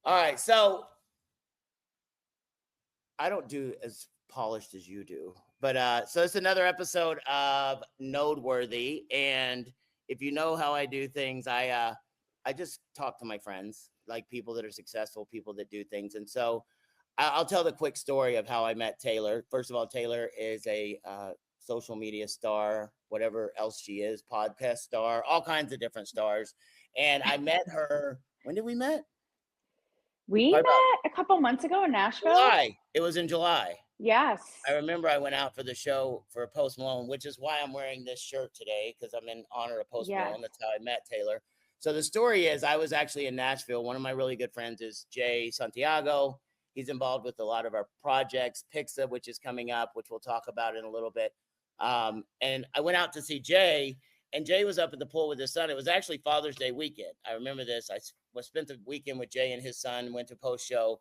All right. So I don't do as polished as you do, but so it's another episode of Noteworthy. And if you know how I do things, I just talk to my friends, like people that are successful, people that do things. And so I'll tell the quick story of how I met Taylor. First of all, Taylor is a social media star, whatever else she is, podcast star, all kinds of different stars. And I met her. When did we met? We Probably about met a couple months ago in Nashville. July. It was in July. Yes. I remember I went out for the show for Post Malone, which is why I'm wearing this shirt today, because I'm in honor of Post Yes. Malone. That's how I met Taylor. So the story is I was actually in Nashville. One of my really good friends is Jay Santiago. He's involved with a lot of our projects, Pixa, which is coming up, which we'll talk about in a little bit. And I went out to see Jay, and Jay was up at the pool with his son. It was actually Father's Day weekend. I remember this. I spent the weekend with Jay and his son, went to post show.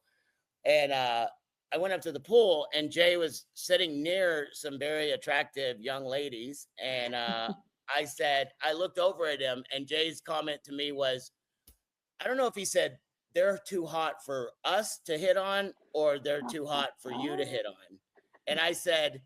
And I went up to the pool, and Jay was sitting near some very attractive young ladies. And I said, I looked over at him, and Jay's comment to me was, I don't know if he said, they're too hot for us to hit on, or they're too hot for you to hit on. And I said,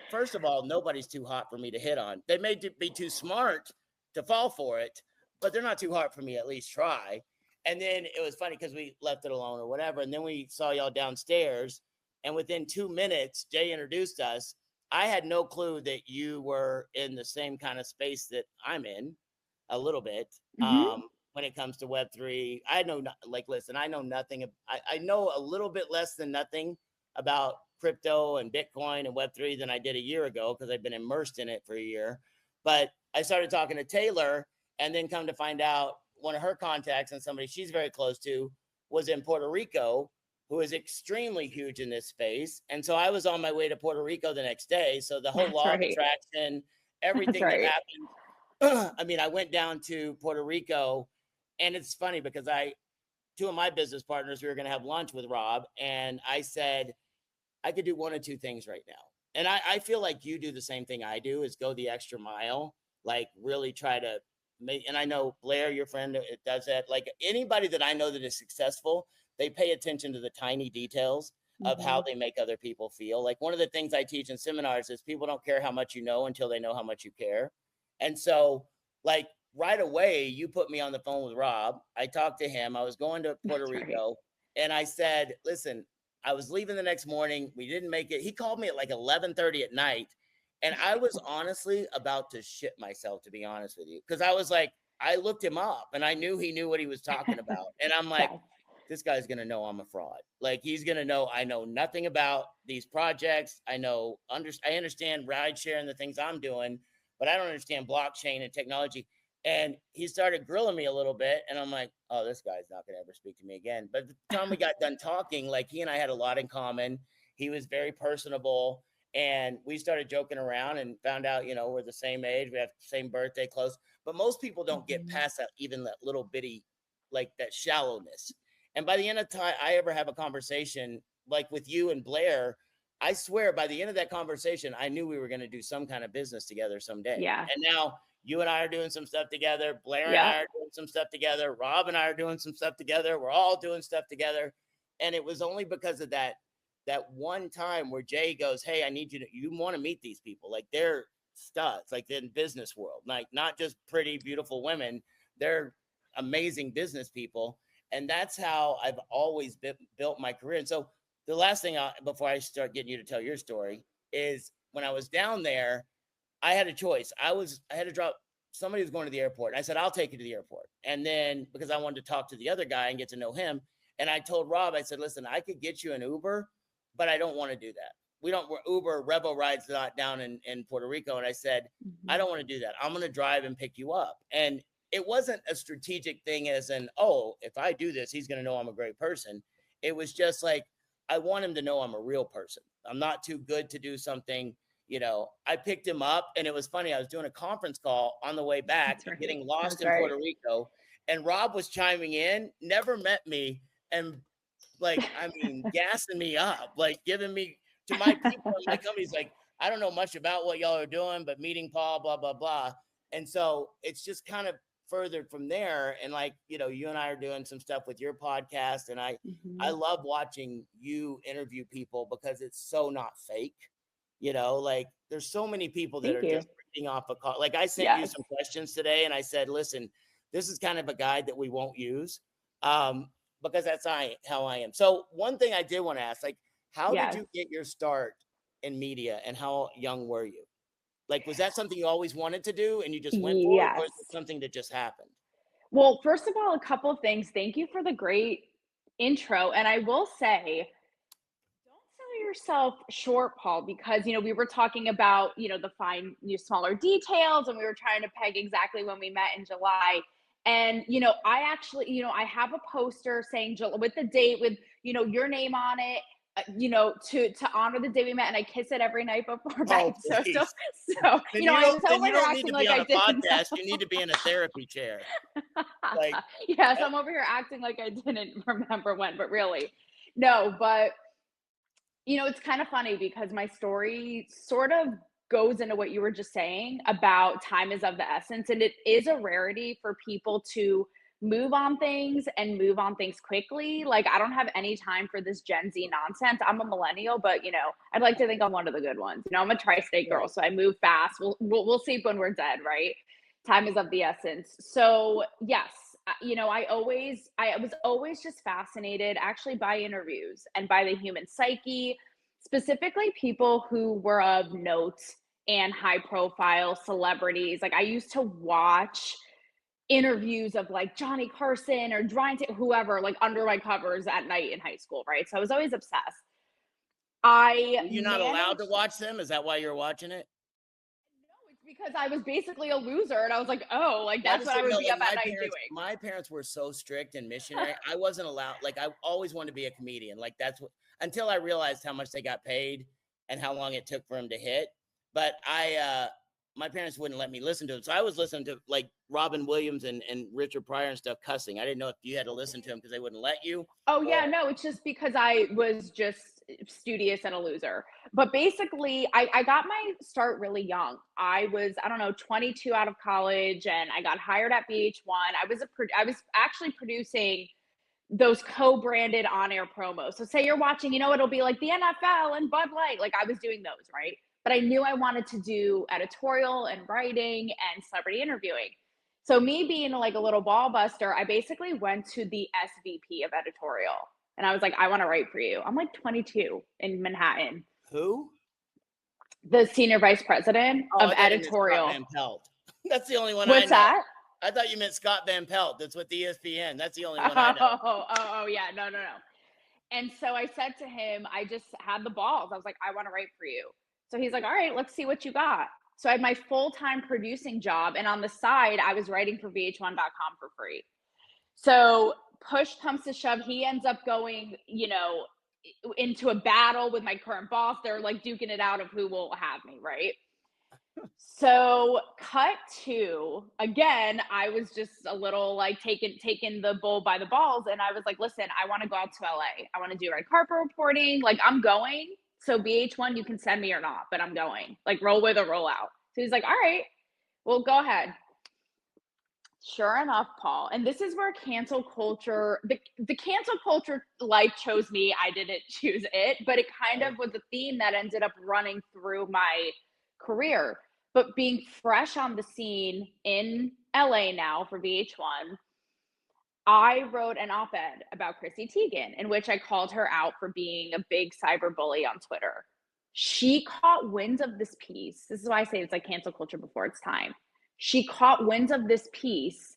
first of all, nobody's too hot for me to hit on. They may be too smart to fall for it, but they're not too hard for me, at least try. And then it was funny because we left it alone or whatever. And then we saw y'all downstairs. And within 2 minutes, Jay introduced us. I had no clue that you were in the same kind of space that I'm in a little bit. Mm-hmm. When it comes to Web3, I know, like, listen, I know nothing. I know a little bit less than nothing about crypto and Bitcoin and Web3 than I did a year ago, because I've been immersed in it for a year. But I started talking to Taylor, and then come to find out one of her contacts and somebody she's very close to was in Puerto Rico, who is extremely huge in this space. And so I was on my way to Puerto Rico the next day. So the whole That's law of right. attraction, That's everything that right. happened. I mean, I went down to Puerto Rico, and it's funny because two of my business partners, we were going to have lunch with Rob, and I said, I could do one of two things right now. And I feel like you do the same thing I do, is go the extra mile, like really try to make, and I know Blair, your friend, it does that. Like anybody that I know that is successful, they pay attention to the tiny details of how they make other people feel. Like one of the things I teach in seminars is people don't care how much you know until they know how much you care. And so, like, right away, you put me on the phone with Rob. I talked to him. I was going to Puerto That's right. Rico, and I said, listen, I was leaving the next morning. We didn't make it. He called me at like 11:30 at night, and I was honestly about to shit myself, to be honest with you, because I was like, I looked him up, and I knew he knew what he was talking about, and I'm like, Yes. this guy's gonna know I'm a fraud. Like he's gonna know I know nothing about these projects. I understand ride share and the things I'm doing, but I don't understand blockchain and technology. And he started grilling me a little bit, and I'm like, oh, this guy's not going to ever speak to me again. But the time we got done talking, like he and I had a lot in common. He was very personable, and we started joking around and found out, we're the same age. We have the same birthday close. But most people don't get past that, even that little bitty, like that shallowness. And by the end of the time I ever have a conversation like with you and Blair, I swear by the end of that conversation, I knew we were going to do some kind of business together someday. Yes. And now you and I are doing some stuff together. Blair and Yep. I are doing some stuff together. Rob and I are doing some stuff together. We're all doing stuff together. And it was only because of that one time where Jay goes, hey, I need you want to meet these people. Like they're studs, like in business world, like not just pretty, beautiful women. They're amazing business people. And that's how I've always built my career. And so the last thing before I start getting you to tell your story is when I was down there, I had a choice. I had to drop, somebody was going to the airport. And I said, I'll take you to the airport. And then because I wanted to talk to the other guy and get to know him. And I told Rob, I said, listen, I could get you an Uber, but I don't want to do that. We're Uber Revo rides not down in Puerto Rico. And I said, I don't want to do that. I'm going to drive and pick you up. And it wasn't a strategic thing as in, oh, if I do this, he's going to know I'm a great person. It was just like, I want him to know I'm a real person. I'm not too good to do something. I picked him up, and it was funny. I was doing a conference call on the way back, getting lost in Puerto Rico, and Rob was chiming in, never met me, and gassing me up, like giving me to my people in my company's like, I don't know much about what y'all are doing, but meeting Paul, blah, blah, blah. And so it's just kind of furthered from there. And like, you and I are doing some stuff with your podcast, and I love watching you interview people because it's so not fake. Like there's so many people that Thank are you. just reading off a call. Like I sent you some questions today, and I said, listen, this is kind of a guide that we won't use, because that's how I am. So one thing I did want to ask, like, how did you get your start in media, and how young were you? Like, was that something you always wanted to do and you just went for it, or is it something that just happened? Well, first of all, a couple of things. Thank you for the great intro. And I will say, don't sell yourself short, Paul, because we were talking about the smaller details, and we were trying to peg exactly when we met in July. And I actually I have a poster saying with the date with your name on it. To honor the day we met, and I kiss it every night before bed. So I was over here acting like I didn't know. You need to be in a therapy chair. Like, yes, I'm over here acting like I didn't remember when, but really, no. But it's kind of funny because my story sort of goes into what you were just saying about time is of the essence, and it is a rarity for people to move on things quickly. Like, I don't have any time for this Gen Z nonsense. I'm a millennial, but I'd like to think I'm one of the good ones. I'm a tri-state girl, so I move fast. We'll see when we're dead, right? Time is of the essence. So yes, I was always just fascinated actually by interviews and by the human psyche, specifically people who were of note and high profile celebrities. Like, I used to watch interviews of like Johnny Carson or whoever, like under my covers at night in high school, right? So I was always obsessed. You're not allowed to watch them? Is that why you're watching it? No, it's because I was basically a loser, and I was like, oh, like that's what I would be up at night doing. My parents were so strict and missionary. I wasn't allowed. Like, I always wanted to be a comedian. Like, that's what, until I realized how much they got paid and how long it took for them to hit. But my parents wouldn't let me listen to them. So I was listening to like Robin Williams and Richard Pryor and stuff, cussing. I didn't know if you had to listen to them because they wouldn't let you. Oh, yeah, no, it's just because I was just studious and a loser. But basically, I got my start really young. I was, I don't know, 22 out of college, and I got hired at VH1. I was actually producing those co-branded on-air promos. So say you're watching, it'll be like the NFL and Bud Light. Like, I was doing those, right? But I knew I wanted to do editorial and writing and celebrity interviewing. So me being like a little ball buster, I basically went to the SVP of editorial, and I was like, I want to write for you. I'm like 22 in Manhattan. Who? The senior vice president of editorial. Scott Van Pelt. That's the only one What's I know. That? I thought you meant Scott Van Pelt. That's with ESPN. That's the only one I know. Oh, yeah. No. And so I said to him, I just had the balls. I was like, I want to write for you. So he's like, all right, let's see what you got. So I had my full-time producing job, and on the side, I was writing for VH1.com for free. So push comes to shove, he ends up going, into a battle with my current boss. They're like duking it out of who will have me, right? So cut to, again, I was just a little like taking the bull by the balls, and I was like, listen, I want to go out to LA. I want to do red carpet reporting. Like, I'm going. So VH1, you can send me or not, but I'm going. Like, roll with or roll out. So he's like, all right, well, go ahead. Sure enough, Paul, and this is where cancel culture, the cancel culture life chose me. I didn't choose it, but it kind of was a theme that ended up running through my career. But being fresh on the scene in LA now for VH1, I wrote an op-ed about Chrissy Teigen in which I called her out for being a big cyber bully on Twitter. She caught winds of this piece. This is why I say it's like cancel culture before its time. She caught winds of this piece,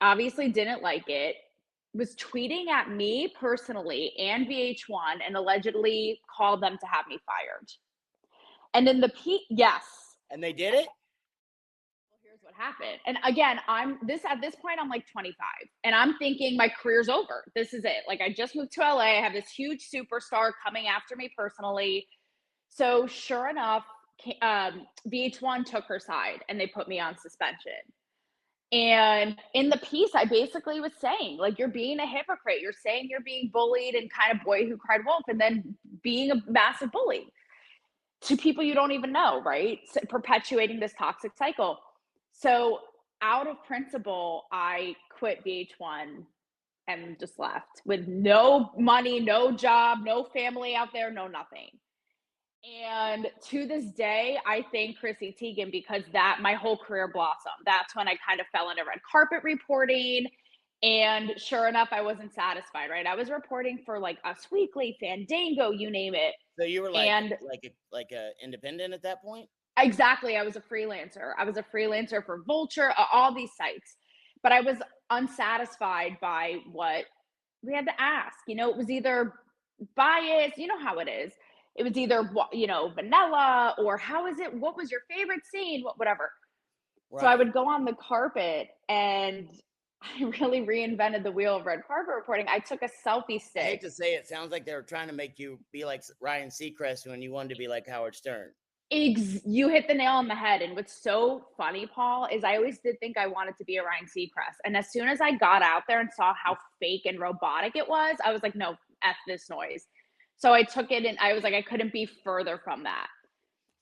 obviously didn't like it, was tweeting at me personally and VH1, and allegedly called them to have me fired. And in the piece, yes. And they did it? Well, here's what happened. And again, at this point, I'm like 25, and I'm thinking my career's over. This is it. Like, I just moved to LA. I have this huge superstar coming after me personally. So sure enough, VH1 took her side, and they put me on suspension. And in the piece, I basically was saying, like, you're being a hypocrite. You're saying you're being bullied and kind of boy who cried wolf, and then being a massive bully to people you don't even know, right? So perpetuating this toxic cycle. So out of principle, I quit VH1 and just left with no money, no job, no family out there, no nothing. And to this day, I thank Chrissy Teigen because that my whole career blossomed. That's when I kind of fell into red carpet reporting. And sure enough, I wasn't satisfied, right? I was reporting for like Us Weekly, Fandango, you name it. So you were And like a independent at that point? exactly, I was a freelancer. I was a freelancer for Vulture, all these sites. But I was unsatisfied by what we had to ask. You know, it was either bias, you know how it is. It was either, you know, vanilla or how is it? What was your favorite scene? Whatever. So I Right. would go on the carpet and I really reinvented the wheel of red carpet reporting. I took a selfie I hate stick. to say it, sounds like they were trying to make you be like Ryan Seacrest when you wanted to be like Howard Stern. You hit the nail on the head. And what's so funny, Paul, is I always did think I wanted to be a Ryan Seacrest. And as soon as I got out there and saw how fake and robotic it was, I was like, no, F this noise. So I took it and I was like, I couldn't be further from that.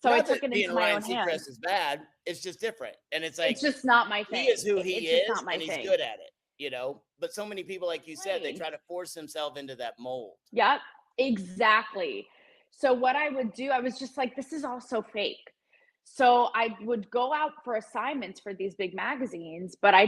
So I Not took that it being into my Ryan own hands. Seacrest is bad. It's just different. And it's like It's just not my he is thing. who he It's just is not my and he's thing. good at it, you know. But so many people, like you said, they Right. try to force themselves into that mold. Yep, exactly. So what I would do, I was just like, this is all so fake. So I would go out for assignments for these big magazines, but I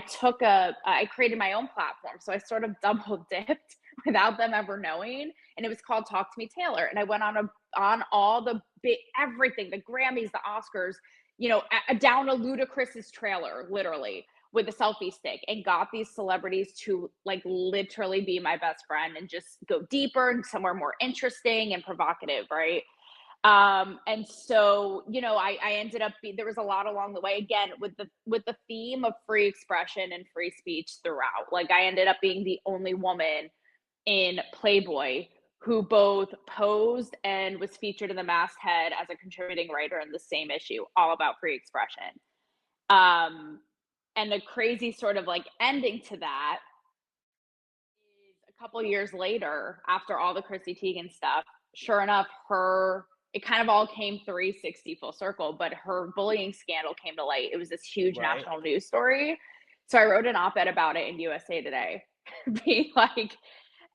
created my own platform. So I sort of double dipped without them ever knowing. And it was called Talk to Me Taylor. And I went on all the big, everything, the Grammys, the Oscars, you know, down to Ludacris's trailer, literally with a selfie stick, and got these celebrities to like literally be my best friend and just go deeper and somewhere more interesting and provocative, right? And so, you know, I ended up there was a lot along the way, again, with the theme of free expression and free speech throughout. Like I ended up being the only woman in Playboy who both posed and was featured in the masthead as a contributing writer in the same issue, all about free expression. Um, and the crazy sort of like ending to that is a couple years later, after all the Chrissy Teigen stuff, sure enough, it kind of all came 360 full circle, but her bullying scandal came to light. It was this huge Right. national news story. So I wrote an op-ed about it in USA Today, being like,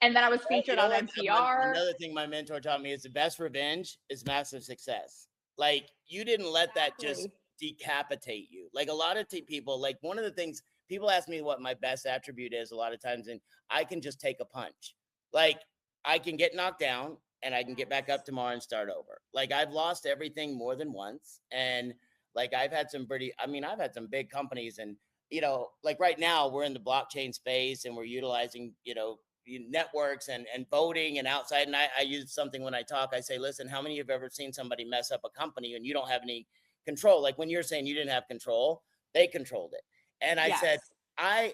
and then I was Well, you featured know on what? NPR. Another thing my mentor taught me is the best revenge is massive success. Like you didn't let that just Exactly. decapitate you. Like a lot of people, like one of the things people ask me what my best attribute is a lot of times, and I can just take a punch. Like I can get knocked down and I can get back Yes. up tomorrow and start over. Like I've lost everything more than once. And like I've had some I've had some big companies and like right now we're in the blockchain space and we're utilizing, networks and voting and outside. And I use something when I talk, I say, listen, how many of you have ever seen somebody mess up a company and you don't have any control? Like when you're saying you didn't have control, they controlled it. And I said, Yes.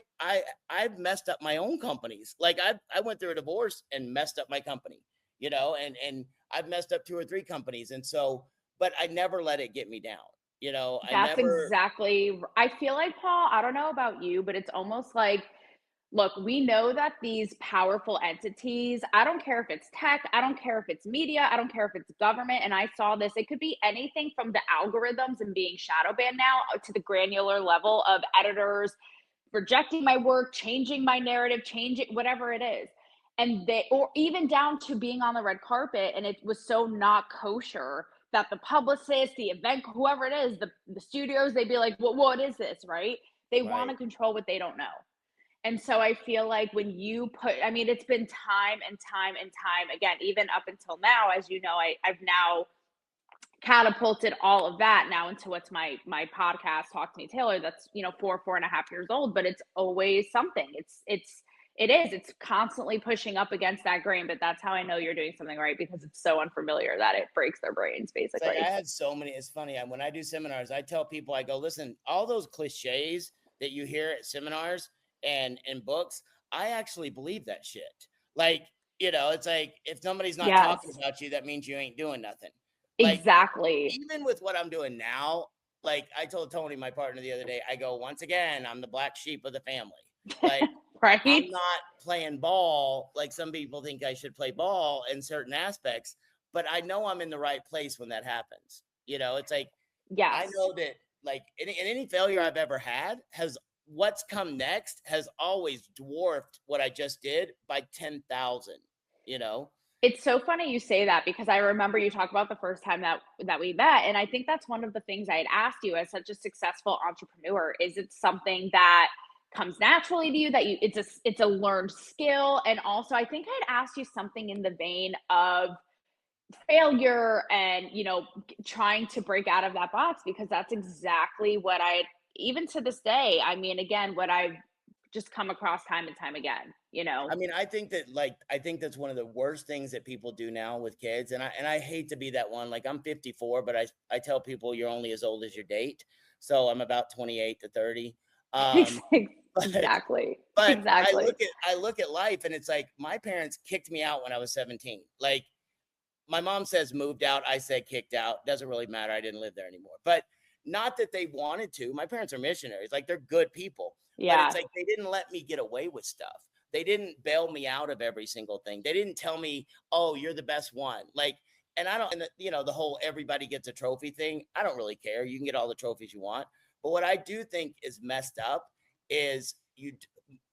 I've messed up my own companies. Like I went through a divorce and messed up my company, and I've messed up 2 or 3 companies. And so, but I never let it get me down. I That's never. exactly. I feel like, Paul, I don't know about you, but it's almost like, look, we know that these powerful entities, I don't care if it's tech, I don't care if it's media, I don't care if it's government. And I saw this, it could be anything from the algorithms and being shadow banned now to the granular level of editors rejecting my work, changing my narrative, changing whatever it is. And or even down to being on the red carpet and it was so not kosher that the publicist, the event, whoever it is, the studios, they'd be like, well, what is this, right? They want Right. to control what they don't know. And so I feel like when you I mean, it's been time and time and time again, even up until now, as you know, I've now catapulted all of that now into what's my podcast, Talk to Me Taylor, that's 4.5 years old, but it's always something. It's constantly pushing up against that grain, but that's how I know you're doing something right, because it's so unfamiliar that it breaks their brains, It's like I basically. had so many. It's funny. When I do seminars, I tell people, I go, listen, all those cliches that you hear at seminars and in books, I actually believe that shit. Like, it's like if somebody's not talking Yes, about you, that means you ain't doing nothing. Like, exactly. even with what I'm doing now, like I told Tony, my partner, the other day, I go, once again, I'm the black sheep of the family. Like, I'm Right. not playing ball like some people think I should play ball in certain aspects, but I know I'm in the right place when that happens. It's like I Yes. know that like any failure I've ever had has what's come next has always dwarfed what I just did by 10,000, you know? It's so funny you say that because I remember you talk about the first time that we met, and I think that's one of the things I had asked you as such a successful entrepreneur. Is it something that comes naturally to you that it's a learned skill? And also, I think I'd asked you something in the vein of failure and trying to break out of that box, because that's exactly what I, even to this day, I mean, again, what I've just come across time and time again, I mean, I think that I think that's one of the worst things that people do now with kids. And I hate to be that one. Like, I'm 54, but I tell people you're only as old as your date. So I'm about 28 to 30. But Exactly. but Exactly. I look at life, and it's like my parents kicked me out when I was 17. Like, my mom says moved out, I said kicked out. Doesn't really matter. I didn't live there anymore. But not that they wanted to. My parents are missionaries. Like, they're good people. But it's Yeah. like they didn't let me get away with stuff. They didn't bail me out of every single thing. They didn't tell me, "Oh, you're the best one." Like, and I don't, and the whole everybody gets a trophy thing. I don't really care. You can get all the trophies you want. But what I do think is messed up is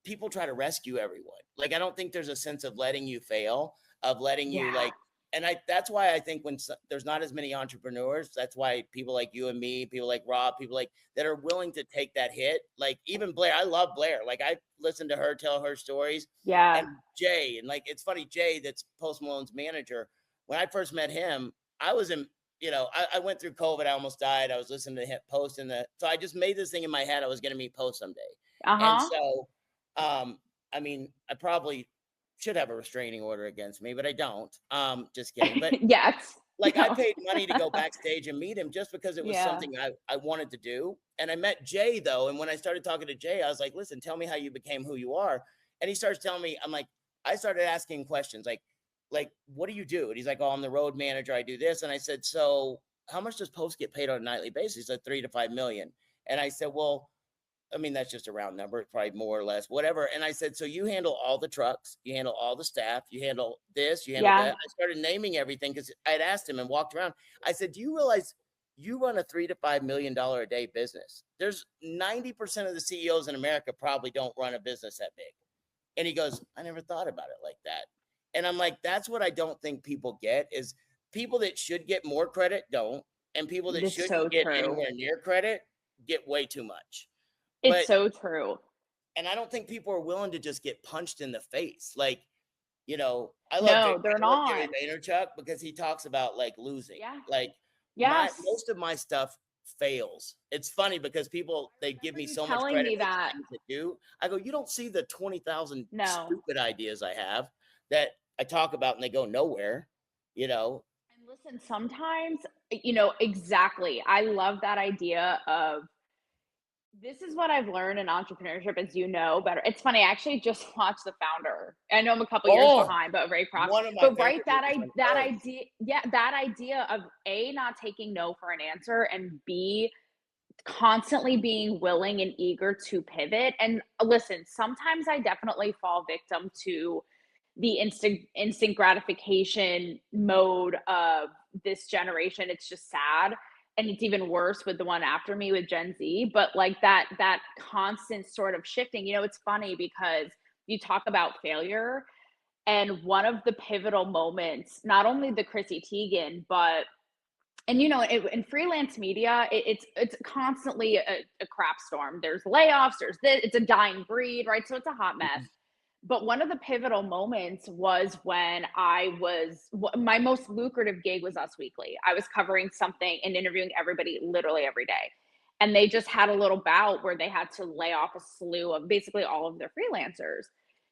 people try to rescue everyone. Like, I don't think there's a sense of letting you fail, of letting you, Yeah. like, and that's why I think when there's not as many entrepreneurs, that's why people like you and me, people like Rob, people like that are willing to take that hit. Like, even Blair, I love Blair. Like, I listen to her tell her stories, Yeah. and Jay, and like, it's funny, Jay, that's Post Malone's manager. When I first met him, I was in, I went through COVID. I almost died. I was listening to him Post so I just made this thing in my head. I was going to meet Post someday. And Uh-huh. so, I mean, I probably should have a restraining order against me, but I don't. Just kidding. But Yes. like, I No. paid money to go backstage and meet him just because it was Yeah. something I wanted to do. And I met Jay, though. And when I started talking to Jay, I was like, listen, tell me how you became who you are. And he starts telling me, I'm like, I started asking questions like, what do you do? And he's like, oh, I'm the road manager. I do this. And I said, so how much does Post get paid on a nightly basis? He said 3 to 5 million. And I said, well, I mean, that's just a round number, probably more or less, whatever. And I said, so you handle all the trucks, you handle all the staff, you handle this, you handle Yeah. that. I started naming everything because I had asked him and walked around. I said, do you realize you run a $3 to $5 million a day business? There's 90% of the CEOs in America probably don't run a business that big. And he goes, I never thought about it like that. And I'm like, that's what I don't think people get is people that should get more credit don't. And people that It's shouldn't so get true. anywhere near credit get way too much. It's But so true. and I don't think people are willing to just get punched in the face. Like, I love No, they're Gary not. Vaynerchuk because he talks about like losing. Yeah. Like, Yes. most of my stuff fails. It's funny because people I they give remember me you so much telling credit me for the that. things that do. I go, you don't see the 20,000 No. stupid ideas I have that I talk about and they go nowhere, you know. And listen, sometimes, exactly. I love that idea of this is what I've learned in entrepreneurship, as you know better. It's funny, I actually just watched The Founder. I know I'm a couple years Oh, behind, but Ray Kroc. one of my But right, favorite movies on that earth. idea, yeah, that idea of A, not taking no for an answer, and B, constantly being willing and eager to pivot. And listen, sometimes I definitely fall victim to the instant gratification mode of this generation. It's just sad. And it's even worse with the one after me with Gen Z. But like that constant sort of shifting, it's funny because you talk about failure, and one of the pivotal moments, not only the Chrissy Teigen, but in freelance media, it's constantly a crap storm. There's layoffs, it's a dying breed, right? So it's a hot mess. Mhm. But one of the pivotal moments was when my most lucrative gig was Us Weekly. I was covering something and interviewing everybody literally every day. And they just had a little bout where they had to lay off a slew of basically all of their freelancers.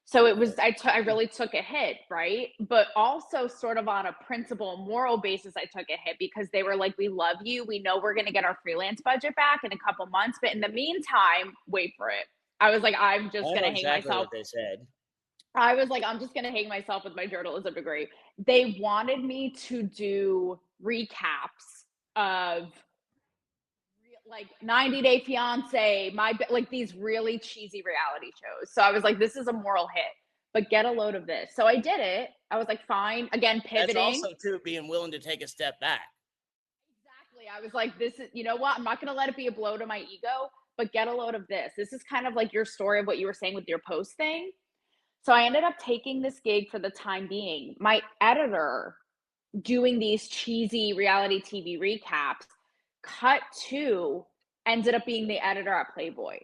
So it was, I really took a hit, right? But also, sort of on a principle, moral basis, I took a hit because they were like, we love you. We know we're going to get our freelance budget back in a couple months. But in the meantime, wait for it. I was like, I'm just I going know to hang exactly myself. what they said. I was like, I'm just going to hang myself with my journalism degree. They wanted me to do recaps of like 90 Day Fiance, like these really cheesy reality shows. So I was like, this is a moral hit, but get a load of this. So I did it. I was like, fine. Again, That's pivoting. also too being willing to take a step back. Exactly. I was like, this is, you know what? I'm not going to let it be a blow to my ego, but get a load of this. This is kind of like your story of what you were saying with your post thing. So I ended up taking this gig for the time being. My editor doing these cheesy reality TV recaps, cut to ended up being the editor at Playboy.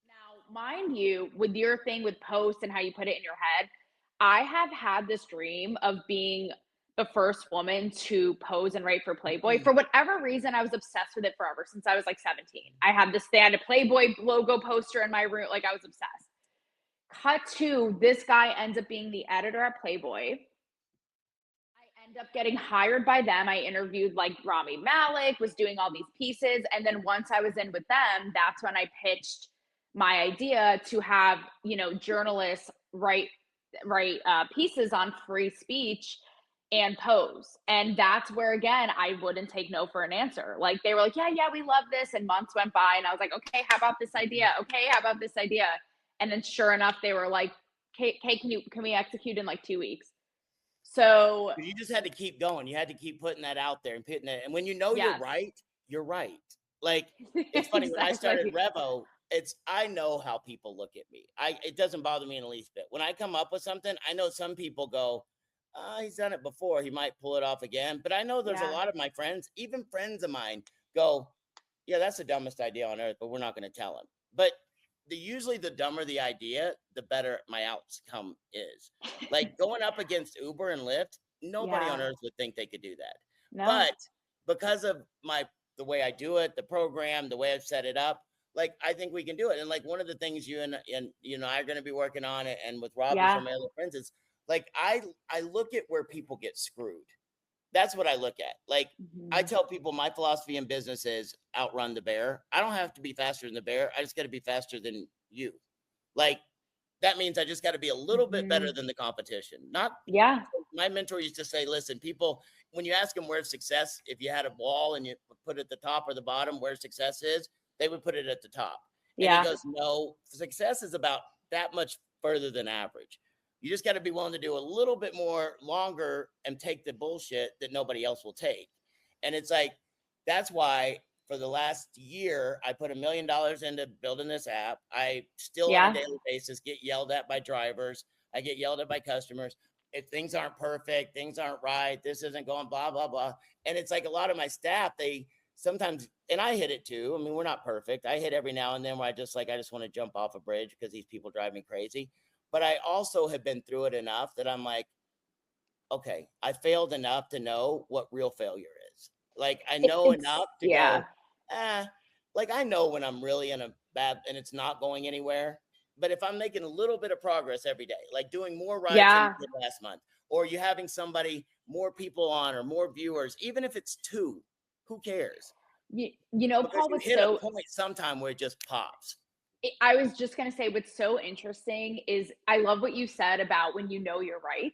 Now, mind you, with your thing with posts and how you put it in your head, I have had this dream of being the first woman to pose and write for Playboy. For whatever reason, I was obsessed with it forever since I was like 17. I had this, they had a Playboy logo poster in my room. Like I was obsessed. Cut to this guy ends up being the editor at Playboy. I end up getting hired by them. I interviewed like Rami Malek, was doing all these pieces. And then once I was in with them, that's when I pitched my idea to have, you know, journalists write pieces on free speech and pose. And that's where, again, I wouldn't take no for an answer. Like they were like, yeah, we love this. And months went by and I was like, okay, how about this idea? Okay, how about this idea? And then sure enough, they were like, okay, can we execute in like 2 weeks? So you just had to keep going. You had to keep putting that out there and putting it. And when you know yes. you're right. Like it's funny Exactly. when I started Revo, I know how people look at me. It doesn't bother me in the least bit. When I come up with something, I know some people go, he's done it before. He might pull it off again. But I know there's a lot of my friends, even friends of mine, go, yeah, that's the dumbest idea on earth, but we're not going to tell him. But usually the dumber the idea, the better my outcome is. Like going up against Uber and Lyft, nobody on earth would think they could do that. No. But because of the way I do it, the program, the way I've set it up, like I think we can do it. And like one of the things you and you know are going to be working on it, and with Rob and some of my other friends, is like I look at where people get screwed. That's what I look at. Like I tell people my philosophy in business is outrun the bear. I don't have to be faster than the bear. I just got to be faster than you. Like that means I just got to be a little bit better than the competition. Not my mentor used to say, listen, people, when you ask them where success, if you had a ball and you put it at the top or the bottom where success is, they would put it at the top. And he goes, no, success is about that much further than average. You just got to be willing to do a little bit more longer and take the bullshit that nobody else will take. And it's like, that's why for the last year, I put $1 million into building this app. I still on a daily basis get yelled at by drivers. I get yelled at by customers. If things aren't perfect, things aren't right, this isn't going blah, blah, blah. And it's like a lot of my staff, they sometimes, and I hit it too. I mean, we're not perfect. I hit every now and then where I just want to jump off a bridge because these people drive me crazy. But I also have been through it enough that I'm like, okay, I failed enough to know what real failure is. Like, I know enough to go, like, I know when I'm really in a bad and it's not going anywhere. But if I'm making a little bit of progress every day, like doing more rides than you did last month, or you having somebody, more people on or more viewers, even if it's 2, who cares? You know, because Paul, you hit a point sometime where it just pops. I was just going to say what's so interesting is I love what you said about when you know you're right.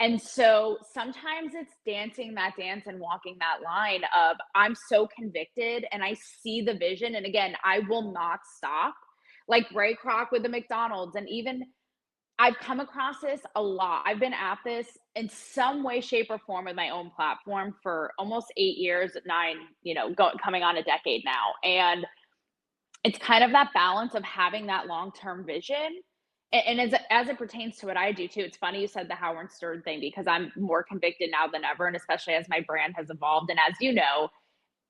And so sometimes it's dancing that dance and walking that line of I'm so convicted and I see the vision. And again, I will not stop. Like Ray Kroc with the McDonald's. And even I've come across this a lot. I've been at this in some way, shape, or form with my own platform for almost 8 years, 9, you know, coming on a decade now. And it's kind of that balance of having that long-term vision. And as it pertains to what I do too, it's funny you said the Howard Stern thing because I'm more convicted now than ever. And especially as my brand has evolved. And as you know,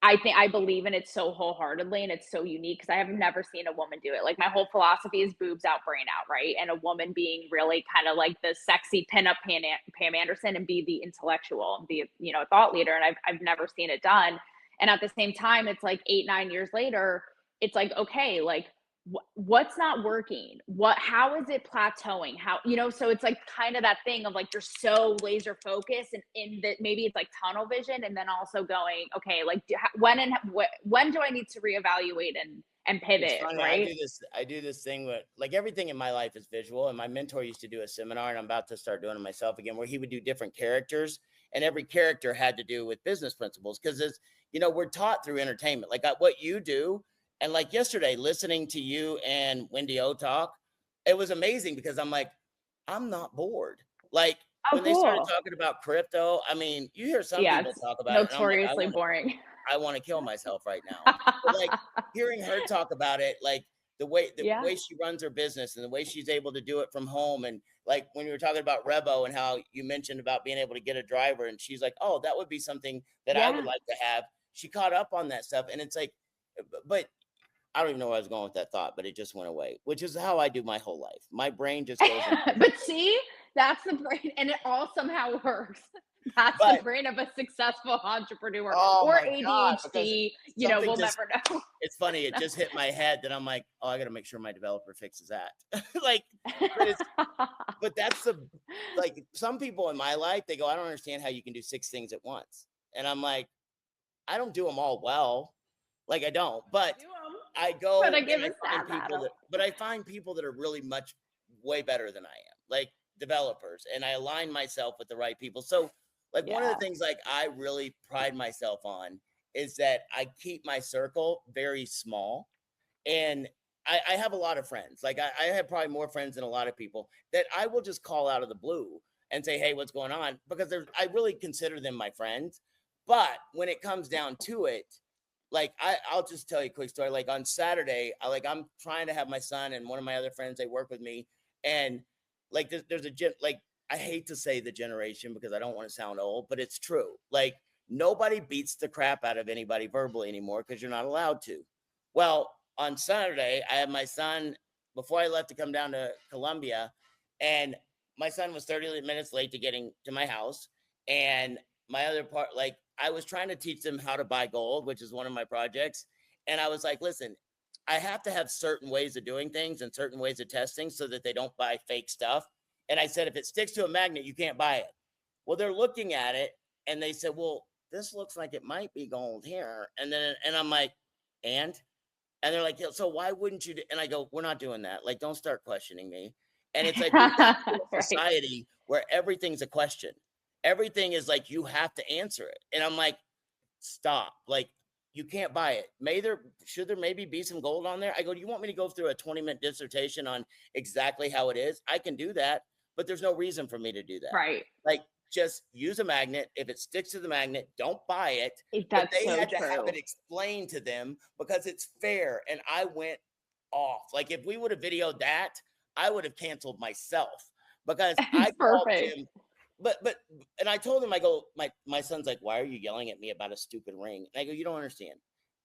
I believe in it so wholeheartedly and it's so unique because I have never seen a woman do it. Like my whole philosophy is boobs out, brain out, right? And a woman being really kind of like the sexy pinup Pam Anderson and be the intellectual and be, you know, a thought leader. And I've never seen it done. And at the same time, it's like 8, 9 years later, it's like, okay, like what's not working? How is it plateauing? How, you know, so it's like kind of that thing of like, you're so laser focused and in that maybe it's like tunnel vision. And then also going, okay, like when do I need to reevaluate and pivot? Right. I do this thing with like everything in my life is visual. And my mentor used to do a seminar and I'm about to start doing it myself again, where he would do different characters and every character had to do with business principles. Cause it's, you know, we're taught through entertainment, like what you do. And like yesterday, listening to you and Wendy O talk, it was amazing because I'm like, I'm not bored. Like when they started talking about crypto, I mean, you hear some people talk about notoriously it. Boring. I want to kill myself right now. But like hearing her talk about it, like the way she runs her business and the way she's able to do it from home, and like when you were talking about Revo and how you mentioned about being able to get a driver, and she's like, oh, that would be something that I would like to have. She caught up on that stuff, and it's like, but I don't even know where I was going with that thought, but it just went away, which is how I do my whole life. My brain just goes. But see, that's the brain, and it all somehow works. That's the brain of a successful entrepreneur, or ADHD. You know, we'll never know. It's funny. It just hit my head that I'm like, oh, I got to make sure my developer fixes that. Like, but that's like some people in my life, they go, I don't understand how you can do 6 things at once. And I'm like, I don't do them all well. Like I don't, but I go, but I find people that are really much way better than I am, like developers, and I align myself with the right people. So like one of the things like I really pride myself on is that I keep my circle very small, and I have a lot of friends. Like I have probably more friends than a lot of people that I will just call out of the blue and say, hey, what's going on? Because I really consider them my friends. But when it comes down to it, like I'll just tell you a quick story. Like on Saturday, I'm trying to have my son and one of my other friends, they work with me, and like there's like I hate to say the generation because I don't want to sound old, but it's true. Like nobody beats the crap out of anybody verbally anymore because you're not allowed to. Well, on Saturday, I had my son before I left to come down to Columbia, and my son was 30 minutes late to getting to my house. And my other part, like I was trying to teach them how to buy gold, which is one of my projects. And I was like, listen, I have to have certain ways of doing things and certain ways of testing so that they don't buy fake stuff. And I said, if it sticks to a magnet, you can't buy it. Well, they're looking at it and they said, well, this looks like it might be gold here. And I'm like, and they're like, so why wouldn't you? And I go, we're not doing that. Like, don't start questioning me. And it's like, we got a society where everything's a question. Everything is like, you have to answer it. And I'm like, stop. Like, you can't buy it. Should there maybe be some gold on there? I go, do you want me to go through a 20-minute dissertation on exactly how it is? I can do that, but there's no reason for me to do that. Right. Like, just use a magnet. If it sticks to the magnet, don't buy it. But they had to have it explained to them because it's fair. And I went off. Like, if we would have videoed that, I would have canceled myself because I called him. And I told him, I go, my son's like, why are you yelling at me about a stupid ring? And I go, you don't understand.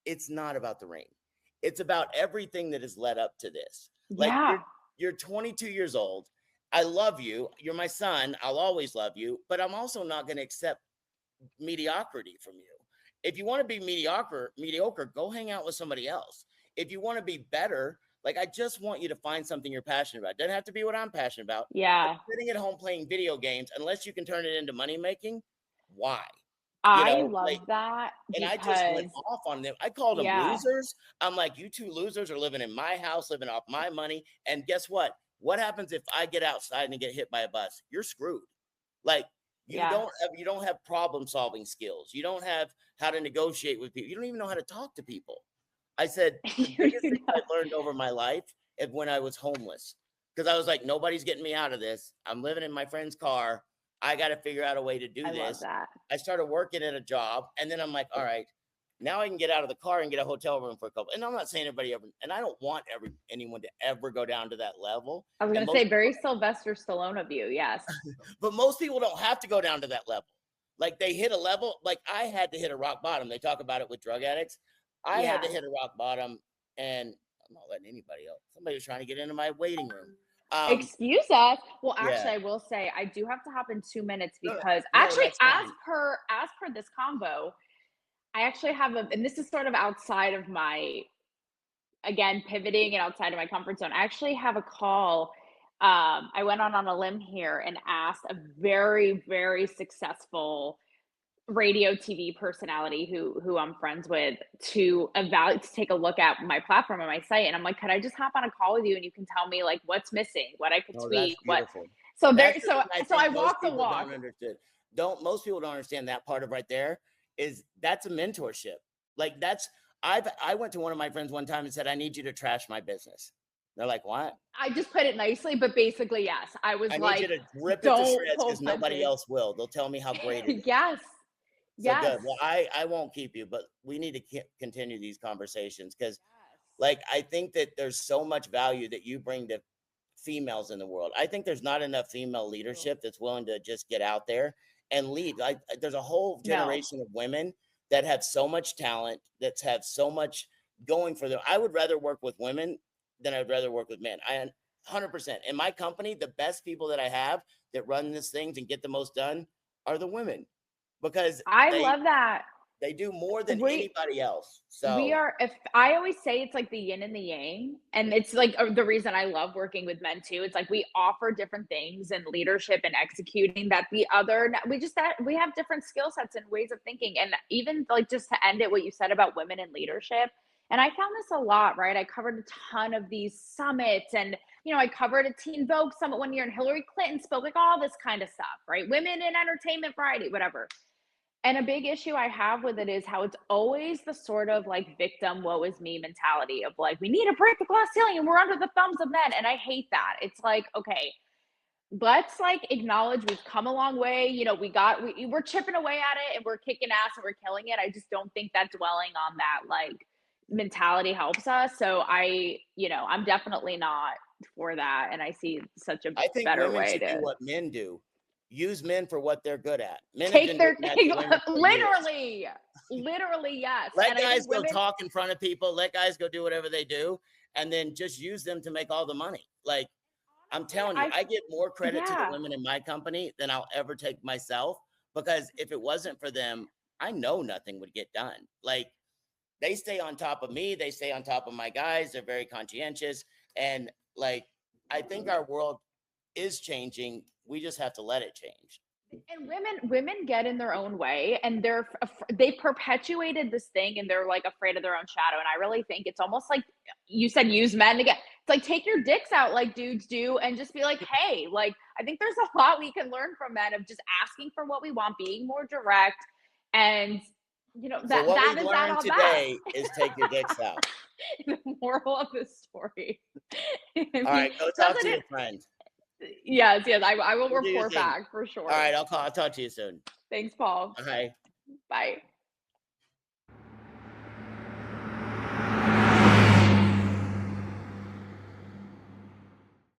It's not about the ring. It's about everything that has led up to this. Like, you're 22 years old. I love you. You're my son. I'll always love you. But I'm also not going to accept mediocrity from you. If you want to be mediocre, go hang out with somebody else. If you want to be better, like, I just want you to find something you're passionate about. It doesn't have to be what I'm passionate about. Yeah. Sitting at home playing video games, unless you can turn it into money making, why? I love that. And I just went off on them. I called them losers. I'm like, you two losers are living in my house, living off my money. And guess what? What happens if I get outside and get hit by a bus? You're screwed. Like, you don't have problem solving skills. You don't have how to negotiate with people. You don't even know how to talk to people. I said, the biggest thing I learned over my life is when I was homeless, because I was like, nobody's getting me out of this. I'm living in my friend's car. I got to figure out a way to do this. Love that. I started working at a job, and then I'm like, all right, now I can get out of the car and get a hotel room for a couple. And I'm not saying everybody ever, and I don't want anyone to ever go down to that level. I was going to say, very Sylvester Stallone of you. Yes. But most people don't have to go down to that level. Like, they hit a level, like I had to hit a rock bottom. They talk about it with drug addicts. I had to hit a rock bottom, and I'm not letting anybody else. Somebody was trying to get into my waiting room. Excuse us. Well, actually, I will say I do have to hop in 2 minutes because as per this convo, I actually have and this is sort of outside of my, again, pivoting and outside of my comfort zone. I actually have a call. I went on a limb here and asked a very, very successful radio TV personality who I'm friends with to take a look at my platform and my site. And I'm like, could I just hop on a call with you and you can tell me like what's missing, what I could tweak, what. So I walk the walk. Most people don't understand that part of right there is that's a mentorship. Like I went to one of my friends one time and said, I need you to trash my business. They're like, what? I just put it nicely, but basically, yes. I need you to rip it to shreds because nobody else will. They'll tell me how great it is. Yes. So Yes. good. Well, I won't keep you, but we need to continue these conversations because, Yes. like, I think that there's so much value that you bring to females in the world. I think there's not enough female leadership that's willing to just get out there and lead. Like, there's a whole No. generation of women that have so much talent, that have so much going for them. I would rather work with women than I'd rather work with men. 100%. In my company, the best people that I have that run these things and get the most done are the women because I they love that. they do more than We anybody else. we So are if I always say it's like the yin and the yang, and it's like the reason I love working with men too. It's like we offer different things in leadership and executing that the other we just that we have different skill sets and ways of thinking. And even like just to end it, what you said about women in leadership, and I found this a lot, right? I covered a ton of these summits, and I covered a Teen Vogue summit one year, and Hillary Clinton spoke, like all this kind of stuff, right? Women in entertainment, variety, whatever. And a big issue I have with it is how it's always the sort of like victim, woe is me mentality of like, we need to break the glass ceiling and we're under the thumbs of men. And I hate that. It's like, okay, let's like acknowledge we've come a long way. We're chipping away at it and we're kicking ass and we're killing it. I just don't think that dwelling on that like mentality helps us. So I'm definitely not for that. And I see such a I think better women way should to do what men do. Use men for what they're good at. Men have take been their doing that to women for years. literally, yes. Let And I guys think go women, talk in front of people. Let guys go do whatever they do, and then just use them to make all the money. Like, I'm honestly, telling you, I give more credit to the yeah. women in my company than I'll ever take myself because if it wasn't for them, I know nothing would get done. Like, they stay on top of me, they stay on top of my guys. They're very conscientious, and like, I think our world is changing. We just have to let it change. And women get in their own way, and they perpetuated this thing, and they're like afraid of their own shadow. And I really think it's almost like you said, use men to get. It's like take your dicks out like dudes do, and just be like, hey, like I think there's a lot we can learn from men of just asking for what we want, being more direct, and So what that we is that learned on that. today is take your dicks out. The moral of the story. I All mean, right, go talk doesn't to it? your friend. Yes, yes. I will Go do your report thing. back for All sure. right, I'll talk to you soon. Thanks, Paul. Bye. Bye.